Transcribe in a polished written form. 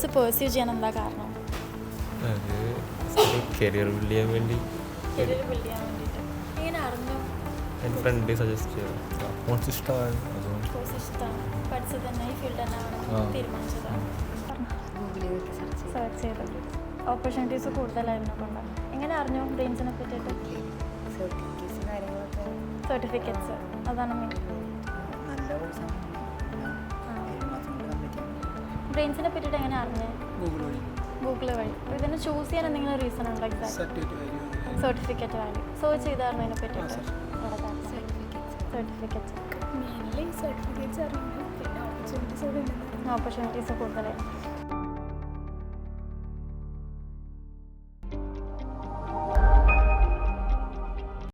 Course pursue ചെയ്യാൻ എന്താ കാരണം? അത് കരിയർ ബിൽഡ് ചെയ്യാൻ വേണ്ടി. കരിയർ ബിൽഡ് ചെയ്യാൻ വേണ്ടിയിട്ട്. എങ്ങനെ അറിഞ്ഞു? എൻ്റെ ഫ്രണ്ട് സജസ്റ്റ് ചെയ്തു. കോഴ്സ് ഇഷ്ടമാണ്, അതുകൊണ്ട് കോഴ്സ് ഇഷ്ടമാണ്, പഠിച്ചത് തന്നെ ഈ ഫീൽഡ് തന്നെ ആവണം തീരുമാനിച്ചതാണ്. സെർച്ച് ചെയ്തത് ഓപ്പർച്യൂണിറ്റീസ് കൂടുതലായിരുന്നു കൊണ്ടാണ്. എങ്ങനെ അറിഞ്ഞു ബ്രെയിൻസിനെ പറ്റിയിട്ട്? സർട്ടിഫിക്കറ്റ്സ് അതാണ് മെയിൻ. ബ്രെയിൻസിനെ പറ്റിയിട്ട് എങ്ങനെ അറിഞ്ഞേ? ഗൂഗിൾ വഴി. ഇതിനെ ചൂസ് ചെയ്യാൻ എന്തെങ്കിലും റീസൺ ഉണ്ടോ? സർട്ടിഫിക്കറ്റ് വാല്യൂ സെർച്ച് ചെയ്തായിരുന്നു അതിനെ പറ്റിയിട്ട്. സർട്ടിഫിക്കറ്റ്സ് ഓപ്പർച്യൂണിറ്റീസ് കൂടുതലായിരുന്നു.